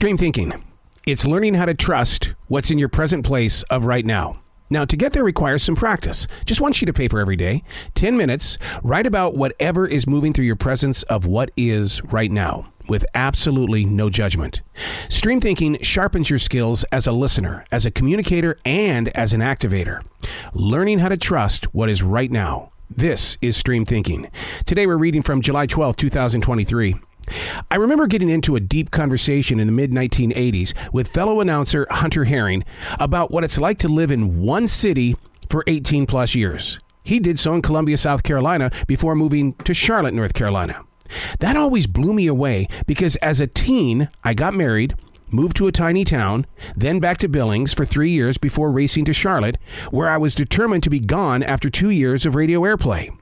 Stream thinking. It's learning how to trust what's in your present place of right now. Now, to get there requires some practice. Just one sheet of paper every day, 10 minutes, write about whatever is moving through your presence of what is right now, with absolutely no judgment. Stream thinking sharpens your skills as a listener, as a communicator, and as an activator. Learning how to trust what is right now. This is Stream Thinking. Today we're reading from July 12, 2023. I remember getting into a deep conversation in the mid-1980s with fellow announcer Hunter Herring about what it's like to live in one city for 18 plus years. He did so in Columbia, South Carolina, before moving to Charlotte, North Carolina. That always blew me away because as a teen, I got married, moved to a tiny town, then back to Billings for 3 years before racing to Charlotte, where I was determined to be gone after 2 years of radio airplay.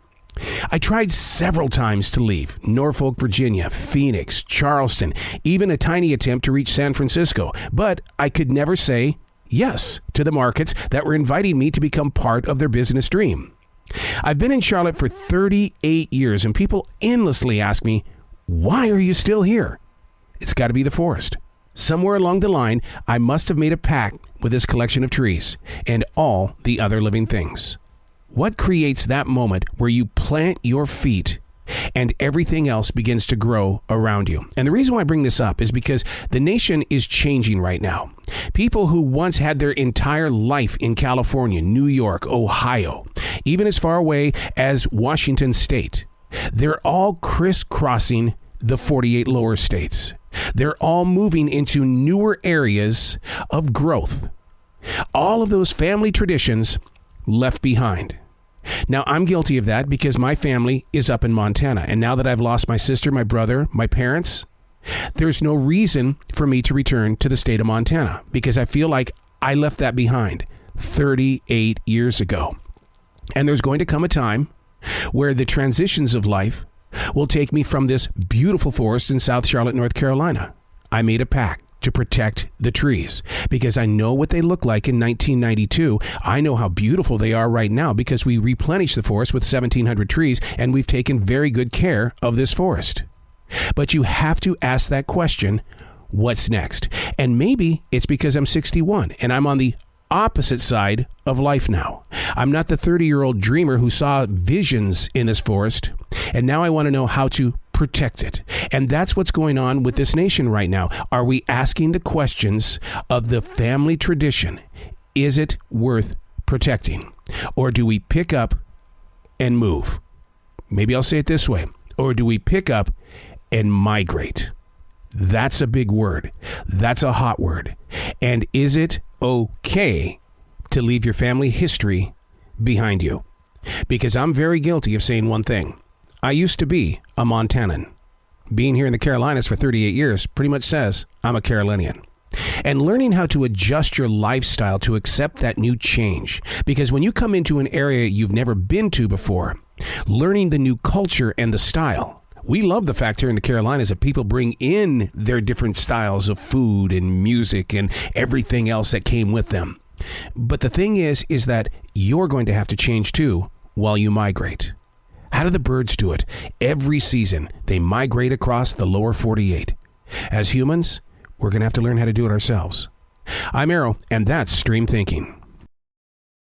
I tried several times to leave Norfolk, Virginia, Phoenix, Charleston, even a tiny attempt to reach San Francisco, but I could never say yes to the markets that were inviting me to become part of their business dream. I've been in Charlotte for 38 years, and people endlessly ask me, why are you still here? It's got to be the forest. Somewhere along the line, I must have made a pact with this collection of trees and all the other living things. What creates that moment where you plant your feet and everything else begins to grow around you? And the reason why I bring this up is because the nation is changing right now. People who once had their entire life in California, New York, Ohio, even as far away as Washington State, they're all crisscrossing the 48 lower states. They're all moving into newer areas of growth. All of those family traditions left behind. Now, I'm guilty of that because my family is up in Montana. And now that I've lost my sister, my brother, my parents, there's no reason for me to return to the state of Montana because I feel like I left that behind 38 years ago. And there's going to come a time where the transitions of life will take me from this beautiful forest in South Charlotte, North Carolina. I made a pact to protect the trees because I know what they looked like in 1992. I know how beautiful they are right now because we replenished the forest with 1,700 trees and we've taken very good care of this forest. But you have to ask that question, what's next? And maybe it's because I'm 61 and I'm on the opposite side of life now. I'm not the 30-year-old dreamer who saw visions in this forest, and now I want to know how to protect it. And that's what's going on with this nation right now. Are we asking the questions of the family tradition? Is it worth protecting? Or do we pick up and move? Maybe I'll say it this way. Or do we pick up and migrate? That's a big word. That's a hot word. And is it okay to leave your family history behind you? Because I'm very guilty of saying one thing. I used to be a Montanan. Being here in the Carolinas for 38 years pretty much says I'm a Carolinian. And learning how to adjust your lifestyle to accept that new change. Because when you come into an area you've never been to before, learning the new culture and the style. We love the fact here in the Carolinas that people bring in their different styles of food and music and everything else that came with them. But the thing is that you're going to have to change too while you migrate. How do the birds do it? Every season, they migrate across the lower 48. As humans, we're going to have to learn how to do it ourselves. I'm Arrow, and that's Stream Thinking.